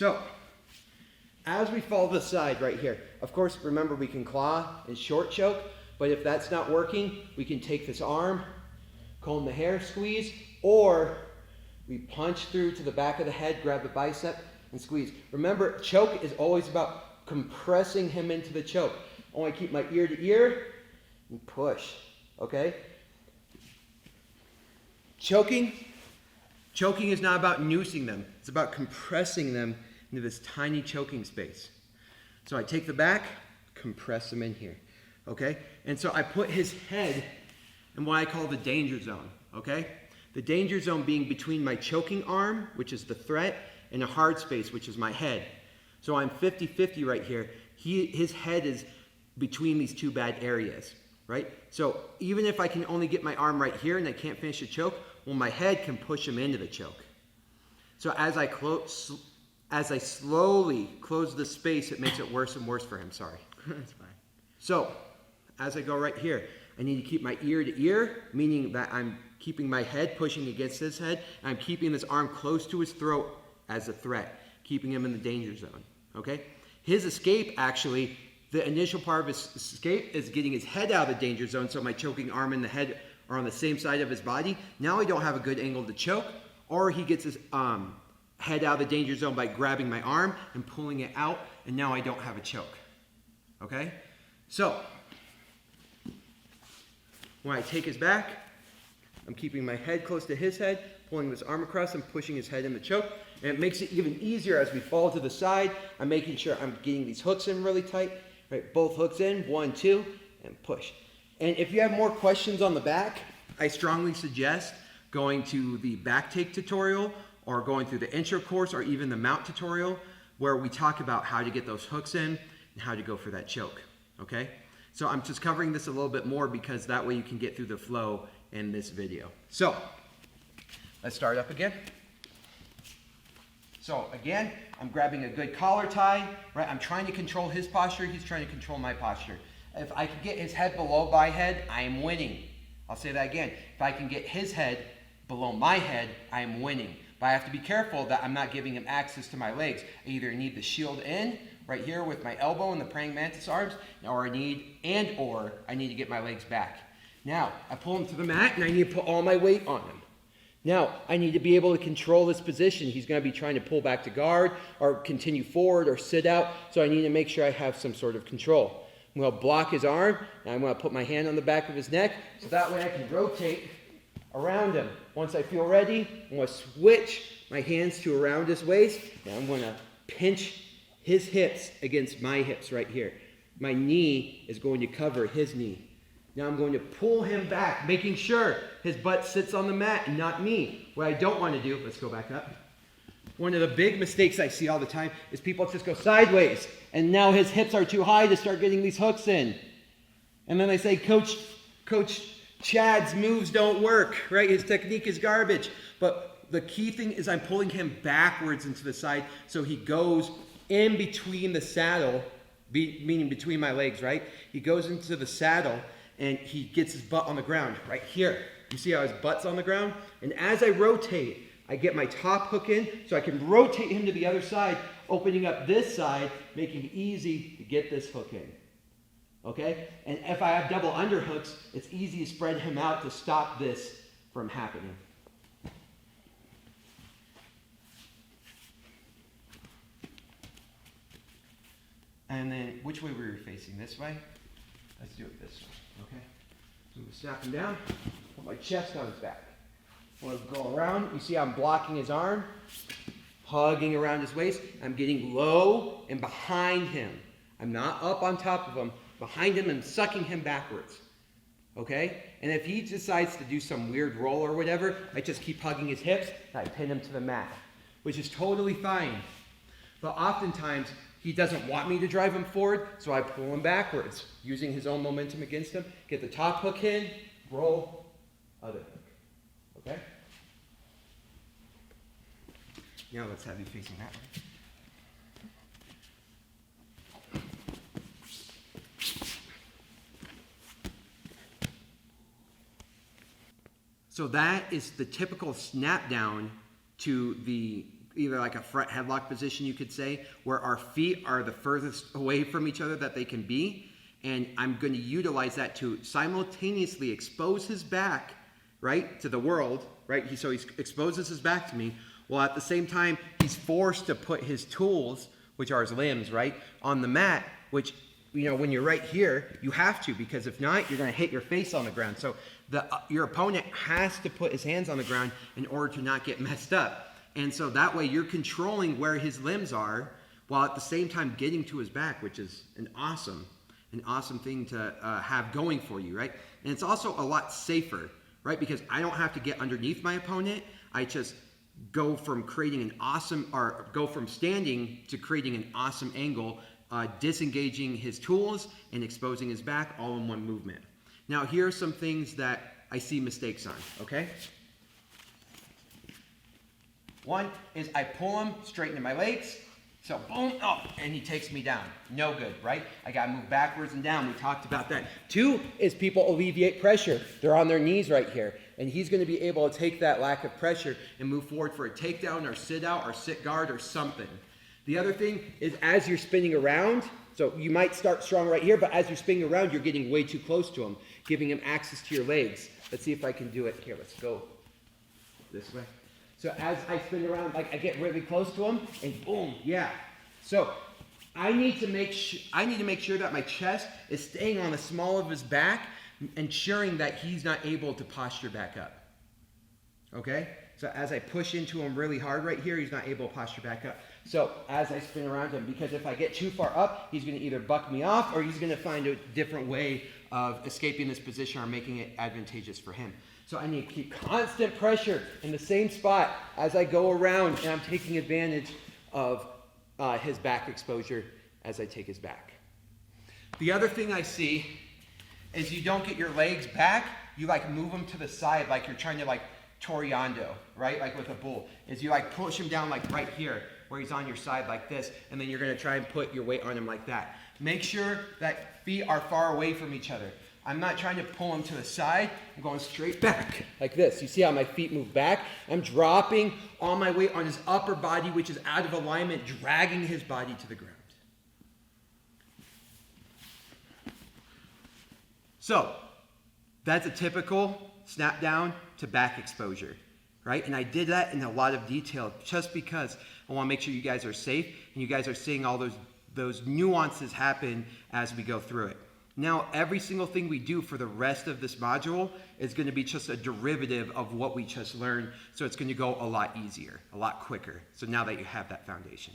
So, as we fall to the side right here, of course, remember we can claw and short choke, but if that's not working, we can take this arm, comb the hair, squeeze, or we punch through to the back of the head, grab the bicep, and squeeze. Remember, choke is always about compressing him into the choke. I want to keep my ear to ear and push, okay? Choking is not about noosing them. It's about compressing them into this tiny choking space. So I take the back, compress them in here, okay? And so I put his head in what I call the danger zone, okay? The danger zone being between my choking arm, which is the threat, and a hard space, which is my head. So I'm 50-50 right here. His head is between these two bad areas, right? So even if I can only get my arm right here and I can't finish the choke, well, my head can push him into the choke. So as I slowly close the space, it makes it worse and worse for him. Sorry. That's fine. So as I go right here, I need to keep my ear to ear, meaning that I'm keeping my head pushing against his head. And I'm keeping this arm close to his throat as a threat, keeping him in the danger zone, okay? His escape, actually, the initial part of his escape is getting his head out of the danger zone, so my choking arm and the head are on the same side of his body. Now I don't have a good angle to choke, or he gets his head out of the danger zone by grabbing my arm and pulling it out, and now I don't have a choke, okay? So, when I take his back, I'm keeping my head close to his head, pulling this arm across and pushing his head in the choke. And it makes it even easier as we fall to the side. I'm making sure I'm getting these hooks in really tight. Right, both hooks in, 1, 2, and push. And if you have more questions on the back, I strongly suggest going to the back take tutorial or going through the intro course or even the mount tutorial where we talk about how to get those hooks in and how to go for that choke, okay? So I'm just covering this a little bit more because that way you can get through the flow in this video. So, let's start up again. So again, I'm grabbing a good collar tie, right? I'm trying to control his posture, he's trying to control my posture. If I can get his head below my head, I am winning. I'll say that again. If I can get his head below my head, I am winning. But I have to be careful that I'm not giving him access to my legs. I either need the shield in, right here with my elbow and the praying mantis arms, or I need to get my legs back. Now, I pull him to the mat and I need to put all my weight on him. Now, I need to be able to control this position. He's going to be trying to pull back to guard or continue forward or sit out, so I need to make sure I have some sort of control. I'm going to block his arm, and I'm going to put my hand on the back of his neck, so that way I can rotate around him. Once I feel ready, I'm going to switch my hands to around his waist, and I'm going to pinch his hips against my hips right here. My knee is going to cover his knee. Now I'm going to pull him back, making sure his butt sits on the mat and not me. What I don't want to do, let's go back up. One of the big mistakes I see all the time is people just go sideways, and now his hips are too high to start getting these hooks in. And then they say, Coach Chad's moves don't work, right? His technique is garbage. But the key thing is I'm pulling him backwards into the side so he goes in between the saddle, meaning between my legs, right? He goes into the saddle and he gets his butt on the ground right here. You see how his butt's on the ground? And as I rotate, I get my top hook in so I can rotate him to the other side, opening up this side, making it easy to get this hook in. Okay? And if I have double underhooks, it's easy to spread him out to stop this from happening. And then, which way were we facing? This way? Let's do it this way. Okay? So I'm going to snap him down, put my chest on his back. I'm going to go around. You see how I'm blocking his arm, hugging around his waist. I'm getting low and behind him. I'm not up on top of him, behind him and sucking him backwards. Okay? And if he decides to do some weird roll or whatever, I just keep hugging his hips and I pin him to the mat, which is totally fine. But oftentimes, he doesn't want me to drive him forward, so I pull him backwards, using his own momentum against him. Get the top hook in, roll, other hook. Okay? Now let's have you facing that way. So that is the typical snap down to the either like a front headlock position, you could say, where our feet are the furthest away from each other that they can be. And I'm going to utilize that to simultaneously expose his back, right, to the world, right? So he exposes his back to me, while at the same time, he's forced to put his tools, which are his limbs, right, on the mat, which, you know, when you're right here, you have to, because if not, you're going to hit your face on the ground. So your opponent has to put his hands on the ground in order to not get messed up. And so that way you're controlling where his limbs are while at the same time getting to his back, which is an awesome thing to have going for you, right? And it's also a lot safer, right? Because I don't have to get underneath my opponent. I just go from go from standing to creating an awesome angle, disengaging his tools and exposing his back all in one movement. Now, here are some things that I see mistakes on, okay? One is I pull him straight into my legs, so boom, oh, and he takes me down. No good, right? I gotta move backwards and down. We talked about that. Two is people alleviate pressure. They're on their knees right here, and he's gonna be able to take that lack of pressure and move forward for a takedown or sit out or sit guard or something. The other thing is as you're spinning around, so you might start strong right here, but as you're spinning around, you're getting way too close to him, giving him access to your legs. Let's see if I can do it. Here, let's go this way. So as I spin around, like I get really close to him, and boom, yeah. So I need to make sure that my chest is staying on the small of his back, ensuring that he's not able to posture back up. Okay? So as I push into him really hard right here, he's not able to posture back up. So as I spin around him, because if I get too far up, he's going to either buck me off or he's going to find a different way of escaping this position or making it advantageous for him. So I need to keep constant pressure in the same spot as I go around, and I'm taking advantage of his back exposure as I take his back. The other thing I see is you don't get your legs back, you like move them to the side like you're trying to like Toriando, right? Like with a bull. Is you like push him down like right here where he's on your side like this, and then you're gonna try and put your weight on him like that. Make sure that feet are far away from each other. I'm not trying to pull him to the side. I'm going straight back like this. You see how my feet move back? I'm dropping all my weight on his upper body, which is out of alignment, dragging his body to the ground. So that's a typical snap down to back exposure, right? And I did that in a lot of detail just because I want to make sure you guys are safe and you guys are seeing all those nuances happen as we go through it. Now, every single thing we do for the rest of this module is going to be just a derivative of what we just learned. So it's going to go a lot easier, a lot quicker. So now that you have that foundation.